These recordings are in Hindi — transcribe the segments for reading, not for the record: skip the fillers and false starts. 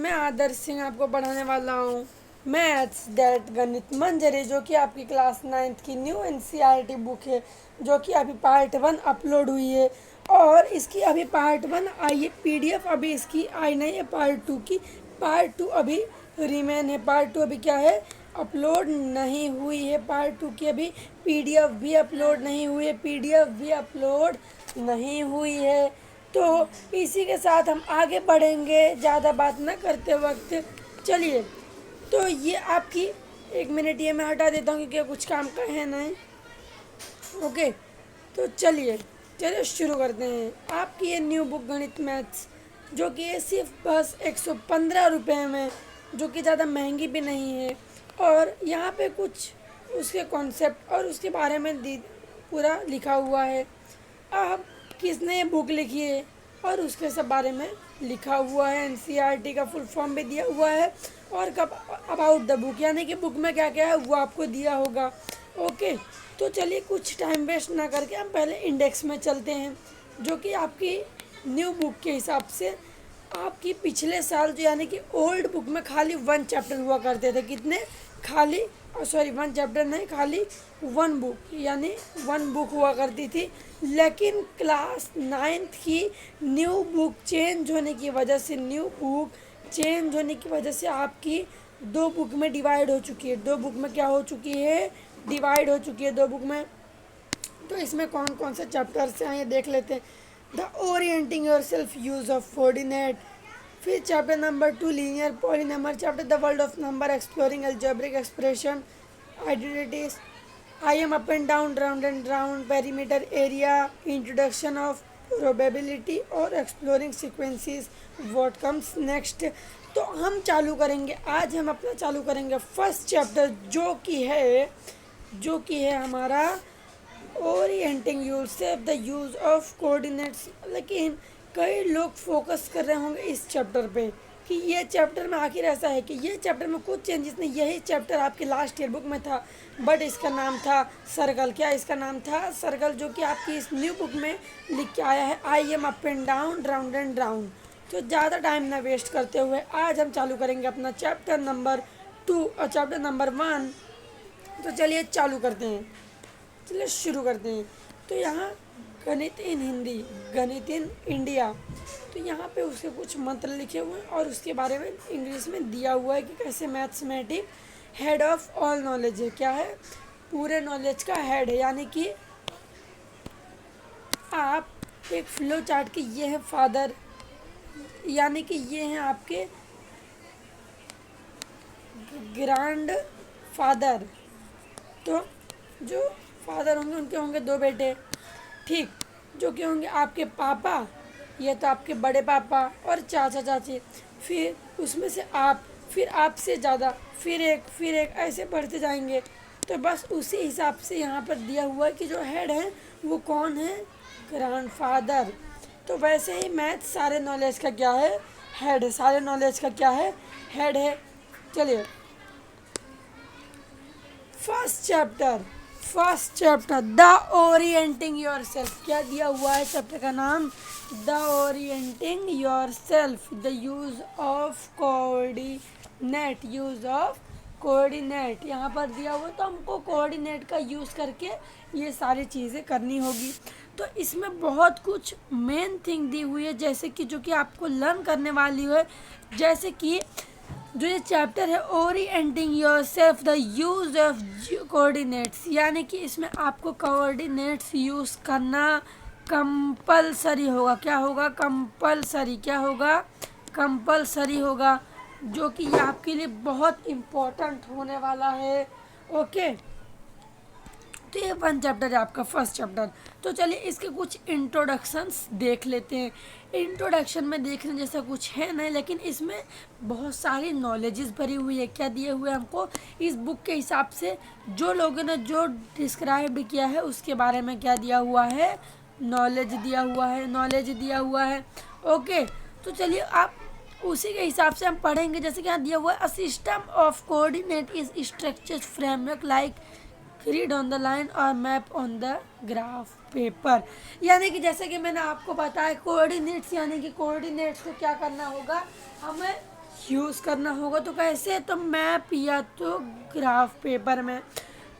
मैं आदर्श सिंह आपको पढ़ाने वाला हूँ मैथ्स दैट गणित मंजरी, जो कि आपकी क्लास 9th की न्यू एनसीईआरटी बुक है, जो कि अभी पार्ट 1 अपलोड हुई है। और इसकी अभी पार्ट 1 आई है, पीडीएफ अभी इसकी आई नहीं है पार्ट 2 की। पार्ट 2 अभी रिमेन है। पार्ट 2 अभी क्या है, अपलोड नहीं हुई है। पार्ट 2 की अभी पीडीएफ भी अपलोड नहीं हुई है, पीडीएफ भी अपलोड नहीं हुई है। तो इसी के साथ हम आगे बढ़ेंगे ज़्यादा बात ना करते वक्त। चलिए, तो ये आपकी 1 मिनट ये मैं हटा देता हूँ क्योंकि कुछ काम का है नहीं। ओके, तो चलिए शुरू करते हैं। आपकी ये न्यू बुक गणित मैथ्स, जो कि ये सिर्फ बस 115 रुपये में, जो कि ज़्यादा महंगी भी नहीं है। और यहाँ पे कुछ उसके कॉन्सेप्ट और उसके बारे में पूरा लिखा हुआ है। अब किसने ये बुक लिखी है और उसके सब बारे में लिखा हुआ है। एनसीईआरटी का फुल फॉर्म भी दिया हुआ है और कब अबाउट द बुक, यानी कि बुक में क्या क्या है वो आपको दिया होगा। ओके, तो चलिए कुछ टाइम वेस्ट ना करके हम पहले इंडेक्स में चलते हैं, जो कि आपकी न्यू बुक के हिसाब से आपकी पिछले साल जो यानी कि ओल्ड बुक में खाली 1 चैप्टर हुआ करते थे। कितने? खाली 1 चैप्टर नहीं, खाली 1 बुक, यानी 1 बुक हुआ करती थी। लेकिन क्लास 9th की न्यू बुक चेंज होने की वजह से, आपकी 2 बुक में डिवाइड हो चुकी है। 2 बुक में क्या हो चुकी है? डिवाइड हो चुकी है 2 बुक में। तो इसमें कौन कौन से चैप्टर्स हैं ये देख लेते हैं। The orienting yourself, use of coordinate. फिर chapter number 2 linear polynomial, chapter the world of number, exploring algebraic expression, identities, I am up and down, round and round, perimeter area, introduction of probability और exploring sequences, what comes next. तो हम चालू करेंगे, आज हम अपना चालू करेंगे फर्स्ट चैप्टर, जो कि है हमारा orienting yourself, the use of coordinates. लेकिन कई लोग फोकस कर रहे होंगे इस चैप्टर पे कि ये चैप्टर में आखिर ऐसा है कि ये चैप्टर में कुछ चेंजेस नहीं। यही चैप्टर आपके लास्ट ईयर बुक में था, बट इसका नाम था सर्कल। क्या इसका नाम था? सर्कल, जो कि आपकी इस न्यू बुक में लिख के आया है, आई am up and down, round and round. तो ज़्यादा टाइम ना वेस्ट करते हुए आज हम चालू करेंगे अपना चैप्टर नंबर 2 और चैप्टर नंबर 1। तो चलिए चालू करते हैं, चलिए शुरू करते हैं। तो यहाँ गणित इन हिंदी, गणित इन इंडिया, तो यहाँ पे उसके कुछ मंत्र लिखे हुए हैं और उसके बारे में इंग्लिश में दिया हुआ है कि कैसे mathematic head of all knowledge है। क्या है? पूरे नॉलेज का हेड है, यानी कि आप एक फ्लो चार्ट के ये है फादर, यानी कि ये हैं आपके ग्रैंड फादर। तो जो फादर होंगे उनके होंगे 2 बेटे, ठीक, जो कि होंगे आपके पापा, ये तो आपके बड़े पापा और चाचा चाची। फिर उसमें से आप, फिर आपसे ज़्यादा, फिर एक ऐसे बढ़ते जाएंगे। तो बस उसी हिसाब से यहाँ पर दिया हुआ है कि जो हेड है वो कौन है? ग्रैंडफादर। तो वैसे ही मैथ सारे नॉलेज का क्या है? हेड है। सारे नॉलेज का क्या है? हेड है। चलिए first chapter the orienting your self. क्या दिया हुआ है चैप्टर का नाम? The orienting your self, the use of coordinate, यहाँ पर दिया हुआ। तो हमको कोऑर्डिनेट का यूज़ करके ये सारी चीज़ें करनी होगी। तो इसमें बहुत कुछ मेन थिंग दी हुई है, जैसे कि जो कि आपको लर्न करने वाली है। जैसे कि जो ये चैप्टर है orienting yourself, the use of coordinates, यानी कि इसमें आपको कोऑर्डिनेट्स यूज़ करना कंपलसरी होगा। क्या होगा? कंपलसरी। क्या होगा? कंपलसरी होगा, जो कि ये आपके लिए बहुत इम्पोर्टेंट होने वाला है। ओके, तो ये 1 चैप्टर है आपका फर्स्ट चैप्टर। तो चलिए इसके कुछ इंट्रोडक्शंस देख लेते हैं। इंट्रोडक्शन में देखने जैसा कुछ है नहीं, लेकिन इसमें बहुत सारी नॉलेजेस भरी हुई है। क्या दिए हुए हमको इस बुक के हिसाब से, जो लोगों ने जो डिस्क्राइब किया है उसके बारे में क्या दिया हुआ है? नॉलेज दिया हुआ है। ओके, तो चलिए आप उसी के हिसाब से हम पढ़ेंगे। जैसे कि यहाँ दिया हुआ है, a system of coordinate is structured framework like read on the line और map on the graph paper. यानी कि जैसे कि मैंने आपको बताया कोऑर्डिनेट्स, यानी कि कोऑर्डिनेट्स को क्या करना होगा? हमें यूज़ करना होगा तो कैसे, तो मैप या तो ग्राफ पेपर में।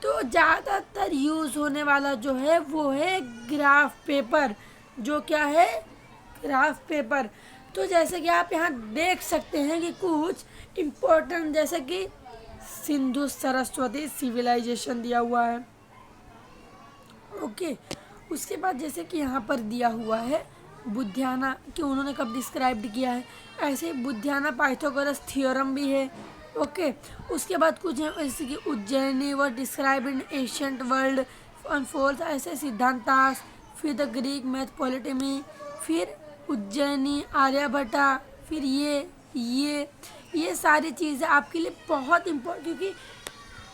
तो ज़्यादातर यूज़ होने वाला जो है वो है ग्राफ पेपर। जो क्या है, ग्राफ पेपर। तो जैसे कि आप यहाँ देख सकते हैं कि कुछ इम्पोर्टेंट जैसे कि सिंधु सरस्वती सिविलाइजेशन दिया हुआ है। ओके, उसके बाद जैसे कि यहाँ पर दिया हुआ है बुद्धियाना कि उन्होंने कब डिस्क्राइब्ड किया है, ऐसे बुद्धियाना पाइथागोरस थ्योरम भी है। ओके, उसके बाद कुछ है जैसे कि उज्जैनी व describe in ancient world unfold, ऐसे सिद्धांतास। फिर द ग्रीक मैथ पोलिटमी, फिर उज्जैनी आर्यभट्टा, फिर ये सारी चीज़ें आपके लिए बहुत इम्पोर्टेंट, क्योंकि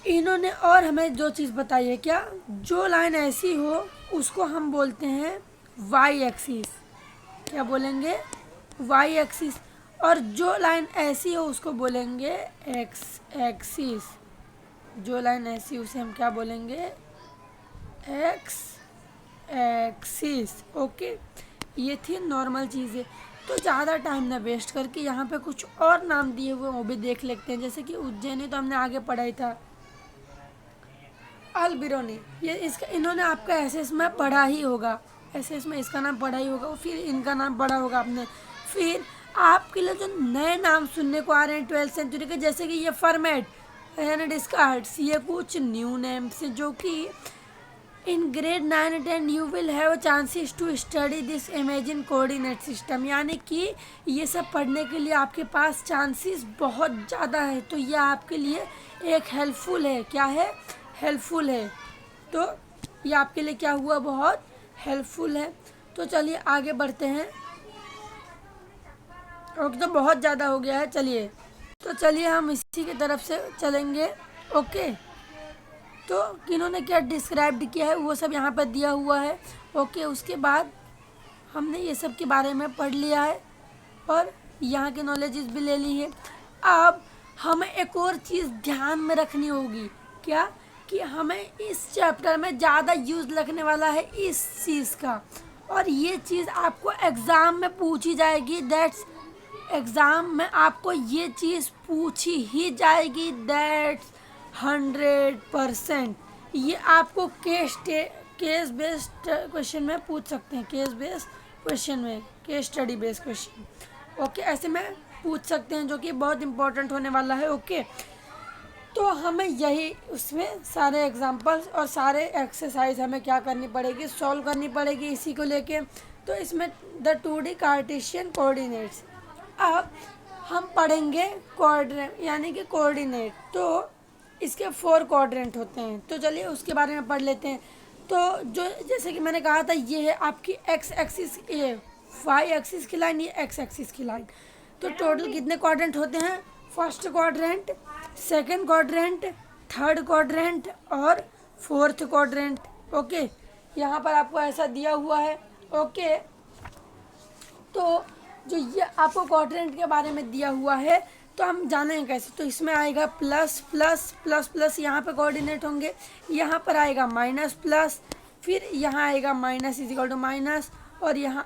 इन्होंने और हमें जो चीज़ बताई है क्या, जो लाइन ऐसी हो उसको हम बोलते हैं वाई एक्सिस। क्या बोलेंगे, वाई एक्सिस। और जो लाइन ऐसी हो उसको बोलेंगे एक्स एक्सिस। जो लाइन ऐसी उसे हम क्या बोलेंगे, एक्स एक्सिस। ओके, ये थी नॉर्मल चीज़ें। तो ज़्यादा टाइम ना वेस्ट करके यहाँ पे कुछ और नाम दिए हुए वो भी देख लेते हैं। जैसे कि उज्जैनी तो हमने आगे पढ़ा ही था, अल बिरोनी, ये इसका इन्होंने आपका एसएस में पढ़ा ही होगा, एसएस में इसका नाम पढ़ा ही होगा, फिर इनका नाम पढ़ा होगा आपने। फिर आपके लिए जो नए नाम सुनने को आ रहे हैं 12th सेंचुरी के, जैसे कि ये फॉर्मेट यानी डिस्कार्ड्स, ये कुछ न्यू नेम्स हैं जो कि in grade 9 and 10 you will have chances to study this imagine coordinate system, यानी कि ये सब पढ़ने के लिए आपके पास चांसेस बहुत ज़्यादा है। तो ये आपके लिए एक हेल्पफुल है। क्या है, हेल्पफुल है। तो ये आपके लिए क्या हुआ, बहुत हेल्पफुल है। तो चलिए आगे बढ़ते हैं। और तो बहुत ज़्यादा हो गया है, चलिए तो चलिए हम इसी की तरफ से चलेंगे। ओके, तो किन्होंने क्या डिस्क्राइब्ड किया है वो सब यहाँ पर दिया हुआ है। ओके, उसके बाद हमने ये सब के बारे में पढ़ लिया है और यहाँ के नॉलेजेस भी ले ली है। अब हमें एक और चीज़ ध्यान में रखनी होगी, क्या, कि हमें इस चैप्टर में ज़्यादा यूज़ लगने वाला है इस चीज़ का, और ये चीज़ आपको एग्ज़ाम में पूछी जाएगी। दैट्स, एग्ज़ाम में आपको ये चीज़ पूछी ही जाएगी, दैट्स 100%। ये आपको केस बेस्ड क्वेश्चन में पूछ सकते हैं, केस बेस्ड क्वेश्चन में, case study based question. Okay, ऐसे में पूछ सकते हैं जो कि बहुत इंपॉर्टेंट होने वाला है। ओके, तो हमें यही उसमें सारे एग्जांपल्स और सारे एक्सरसाइज हमें क्या करनी पड़ेगी, सॉल्व करनी पड़ेगी इसी को लेके। तो इसमें द 2D कार्टेशियन कोऑर्डिनेट्स। अब हम पढ़ेंगे कोऑर्डिनेट यानी कि कोऑर्डिनेट। तो इसके 4 क्वाड्रेंट होते हैं, तो चलिए उसके बारे में पढ़ लेते हैं। तो जो जैसे कि मैंने कहा था, ये है आपकी एक्स एक्सिस, ये वाई एक्सिस की लाइन, ये एक्स एक्सिस की लाइन। तो टोटल कितने क्वाड्रेंट होते हैं, first quadrant, second quadrant, third quadrant और फोर्थ क्वाड्रेंट। ओके, यहाँ पर आपको ऐसा दिया हुआ है। ओके, तो जो ये आपको क्वाड्रेंट के बारे में दिया हुआ है तो हम जानेंगे कैसे। तो इसमें आएगा प्लस प्लस प्लस प्लस, यहाँ पे कोऑर्डिनेट होंगे। यहाँ पर आएगा माइनस प्लस, फिर यहाँ आएगा minus is equal to minus, और यहाँ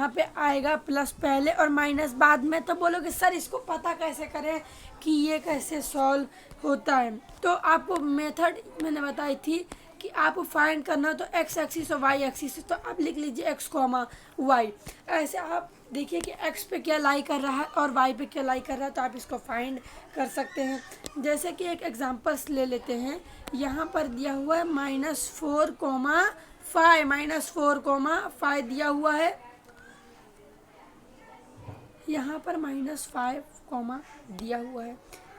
पे आएगा प्लस पहले और माइनस बाद में। तो बोलोगे सर इसको पता कैसे करें कि ये कैसे सॉल्व होता है। तो आपको मेथड मैंने बताई थी कि आपको फाइंड करना तो एक्स एक्सिस और वाई एक्सिस, तो आप लिख लीजिए एक्स कॉमा वाई। ऐसे आप देखिए कि एक्स पे क्या लाई कर रहा है और वाई पे क्या लाई कर रहा है, तो आप इसको फाइंड कर सकते हैं। जैसे कि एक एग्जांपल्स ले लेते हैं। यहाँ पर दिया हुआ है -4, 5, -4, 5 दिया हुआ है। यहाँ पर -5, दिया हुआ है।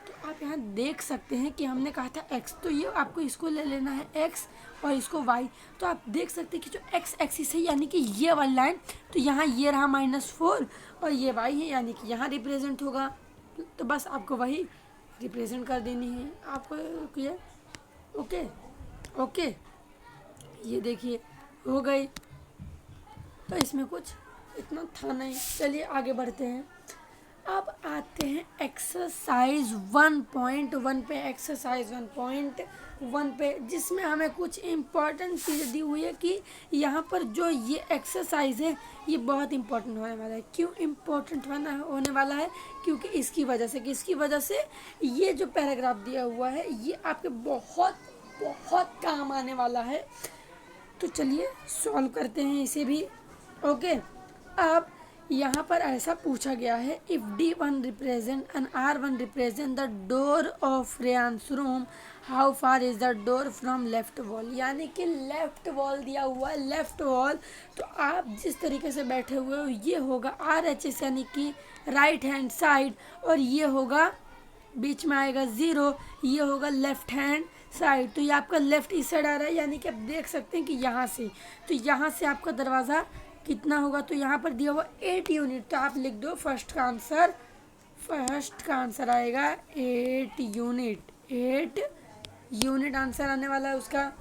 तो आप यहाँ देख सकते हैं कि हमने कहा था x, तो ये आपको इसको ले लेना है x और इसको y। तो आप देख सकते हैं कि जो x एक्सिस है यानी कि ये वाली लाइन, तो यहाँ ये रहा -4 और ये y है यानी कि यहाँ रिप्रेजेंट होगा। तो बस आपको वही रिप्रेजेंट कर देनी है आपको ये। ओके ओके, ये देखिए हो गई। तो इसमें कुछ इतना था नहीं, चलिए आगे बढ़ते हैं। अब आते आते हैं एक्सरसाइज 1.1 पे। एक्सरसाइज 1.1 पे जिसमें हमें कुछ इम्पॉर्टेंट चीज़ें दी हुई है कि यहाँ पर जो ये एक्सरसाइज है ये बहुत इम्पोर्टेंट होने वाला है। क्यों इम्पोर्टेंट होने वाला है? क्योंकि इसकी वजह से, किसकी वजह से, ये जो पैराग्राफ दिया हुआ है ये आपके बहुत बहुत काम आने वाला है। तो चलिए सॉल्व करते हैं इसे भी। ओके, अब यहाँ पर ऐसा पूछा गया है, if D1 represent and R1 represent the door of Reyansh room, how far is the door from left wall. यानी कि लेफ्ट वॉल दिया हुआ है, लेफ्ट वॉल। तो आप जिस तरीके से बैठे हुए हो ये होगा RHS यानी कि राइट हैंड साइड, और ये होगा बीच में आएगा 0, ये होगा लेफ्ट हैंड साइड। तो ये आपका लेफ्ट इस साइड आ रहा है, यानी कि आप देख सकते हैं कि यहाँ से, तो यहाँ से आपका दरवाज़ा कितना होगा, तो यहाँ पर दिया हुआ 8 यूनिट। तो आप लिख दो फर्स्ट का आंसर आएगा 8 यूनिट। 8 यूनिट आंसर आने वाला है उसका,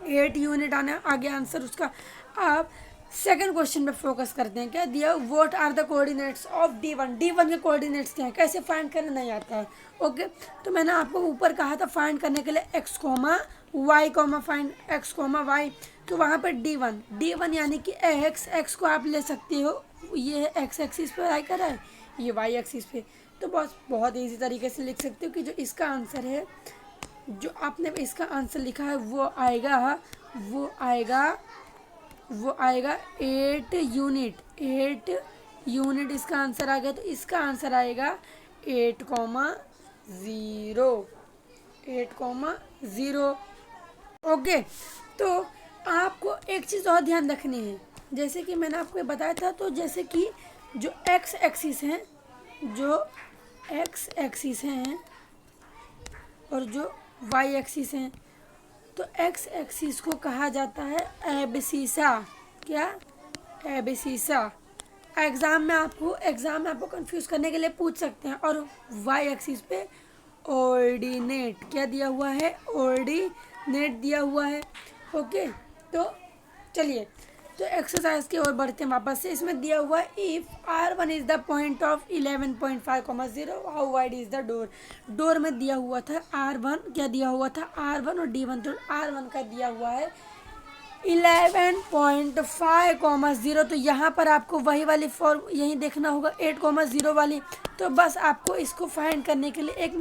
8 यूनिट आने आगे आंसर उसका। अब सेकंड क्वेश्चन पे फोकस करते हैं। क्या दिया, what are the coordinates of D1। D1 के कोऑर्डिनेट्स क्या है, कैसे फाइंड करना नहीं आता है। ओके, तो मैंने आपको ऊपर कहा था फाइंड करने के लिए x, y, find x, y। तो वहाँ पर D1 यानी कि x को आप ले सकते हो, ये है x एक्सिस पे लाई कर रहा है, ये y एक्सिस पे। तो बहुत ईजी तरीके से लिख सकते हो कि जो इसका आंसर है, जो आपने इसका आंसर लिखा है वो आएगा 8 यूनिट। 8 यूनिट इसका आंसर आ गया। तो इसका आंसर आएगा 8,0। ओके, तो आपको एक चीज़ और ध्यान रखनी है, जैसे कि मैंने आपको बताया था, तो जैसे कि जो x एक्सिस हैं और जो y एक्सिस हैं, तो x एक्सिस को कहा जाता है एबसिसा। क्या? एबसिसा। एग्ज़ाम में आपको कंफ्यूज करने के लिए पूछ सकते हैं। और y एक्सिस पे ऑर्डिनेट क्या दिया हुआ है, ऑर्डिनेट दिया हुआ है। ओके, तो चलिए, तो एक्सरसाइज की ओर बढ़ते हैं वापस से। इसमें दिया हुआ है, if R1 is the point of 11.5, how wide is the door. Door में दिया हुआ था R1, क्या दिया हुआ था, R1 और D1। तो R1 का दिया हुआ है 11.5, तो यहाँ पर आपको वही वाली फॉर्म यही देखना होगा, 8, 0 वाली। तो बस आपको इसको फाइंड करने के लिए एक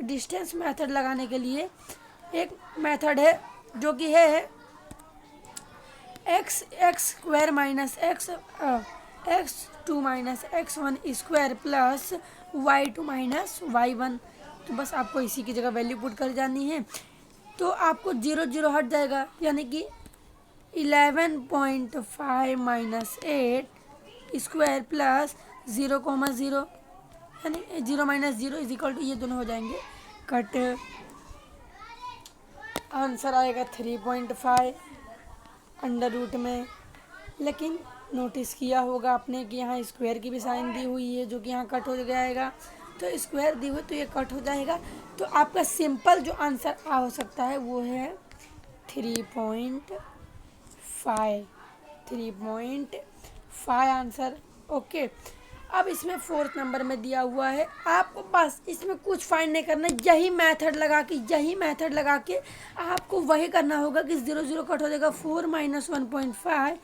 डिस्टेंस मेथड लगाने के लिए एक मेथड है, जो कि है x² minus x2 minus x1 square plus y2 minus y1। तो बस आपको इसी की जगह वैल्यू पुट कर जानी है। तो आपको 0 हट जाएगा, यानी कि 11.5 माइनस 8 स्क्वायर प्लस 0,0, यानी 0 माइनस 0 इज इक्वल टू, ये दोनों हो जाएंगे कट। आंसर आएगा 3.5 अंडर रूट में। लेकिन नोटिस किया होगा आपने कि यहाँ स्क्वायर की भी साइन दी हुई है, जो कि यहाँ कट हो जाएगा। तो स्क्वायर दी हुई तो ये कट हो जाएगा। तो आपका सिंपल जो आंसर हो सकता है वो है 3.5 आंसर। ओके, अब इसमें 4th नंबर में दिया हुआ है, आपको बस इसमें कुछ फाइंड नहीं करना, यही मेथड लगा के आपको वही करना होगा कि 0 कट हो जाएगा, 4 माइनस 1.5,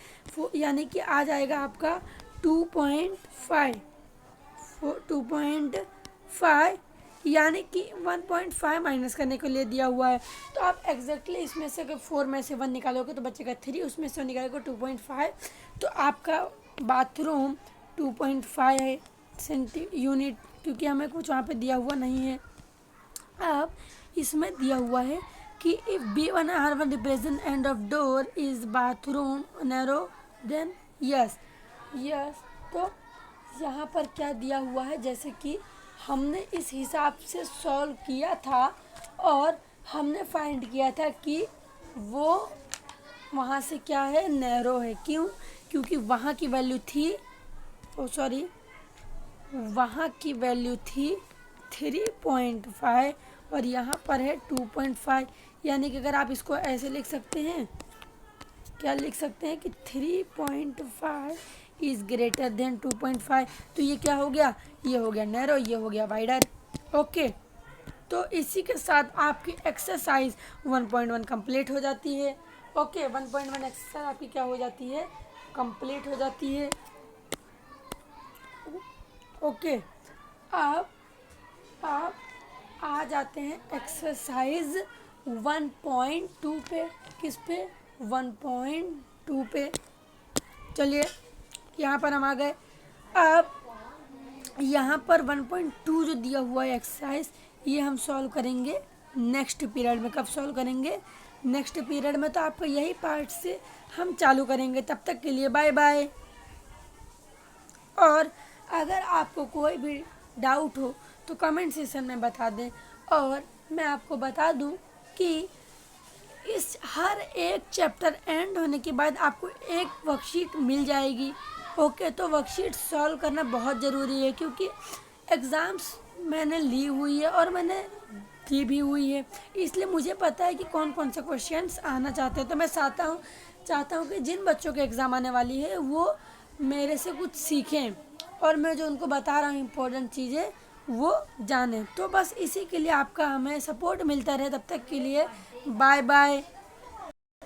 यानी कि आ जाएगा आपका 2.5, यानी कि 1.5 माइनस करने के लिए दिया हुआ है। तो आप एग्जैक्टली इसमें से अगर 4 में से 1 निकालोगे तो बचेगा 3, उसमें से निकालोगे 2.5। तो आपका बाथरूम 2.5 यूनिट, क्योंकि हमें कुछ वहाँ पे दिया हुआ नहीं है। अब इसमें दिया हुआ है कि if B1 R1 represent end of door is bathroom narrow, then yes. तो यहाँ पर क्या दिया हुआ है, जैसे कि हमने इस हिसाब से सॉल्व किया था और हमने फाइंड किया था कि वो वहाँ से क्या है, नैरो है। क्यों? क्योंकि वहाँ की वैल्यू थी, वहाँ की वैल्यू थी 3.5 और यहाँ पर है 2.5। यानी कि अगर आप इसको ऐसे लिख सकते हैं, क्या लिख सकते हैं कि 3.5 इज़ ग्रेटर देन 2.5। तो ये क्या हो गया, ये हो गया नैरो, ये हो गया वाइडर। ओके, तो इसी के साथ आपकी एक्सरसाइज 1.1 कंप्लीट हो जाती है। ओके, 1.1 एक्सरसाइज आपकी क्या हो जाती है, कंप्लीट हो जाती है। ओके, अब आप आ जाते हैं एक्सरसाइज 1.2 पे। किस पे, 1.2 पे। चलिए यहाँ पर हम आ गए। अब यहाँ पर 1.2 जो दिया हुआ है एक्सरसाइज, ये हम सॉल्व करेंगे नेक्स्ट पीरियड में। कब सॉल्व करेंगे, नेक्स्ट पीरियड में। तो आपको यही पार्ट से हम चालू करेंगे। तब तक के लिए बाय बाय। और अगर आपको कोई भी डाउट हो तो कमेंट सेक्शन में बता दें। और मैं आपको बता दूं कि इस हर एक चैप्टर एंड होने के बाद आपको एक वर्कशीट मिल जाएगी। ओके, तो वर्कशीट सॉल्व करना बहुत ज़रूरी है, क्योंकि एग्ज़ाम्स मैंने ली हुई है और मैंने दी भी हुई है, इसलिए मुझे पता है कि कौन कौन से क्वेश्चंस आना चाहते हैं। तो मैं चाहता हूँ कि जिन बच्चों के एग्ज़ाम आने वाली है वो मेरे से कुछ सीखें और मैं जो उनको बता रहा हूँ इम्पोर्टेंट चीज़ें वो जानें। तो बस इसी के लिए आपका हमें सपोर्ट मिलता रहे। तब तक के लिए बाय बाय।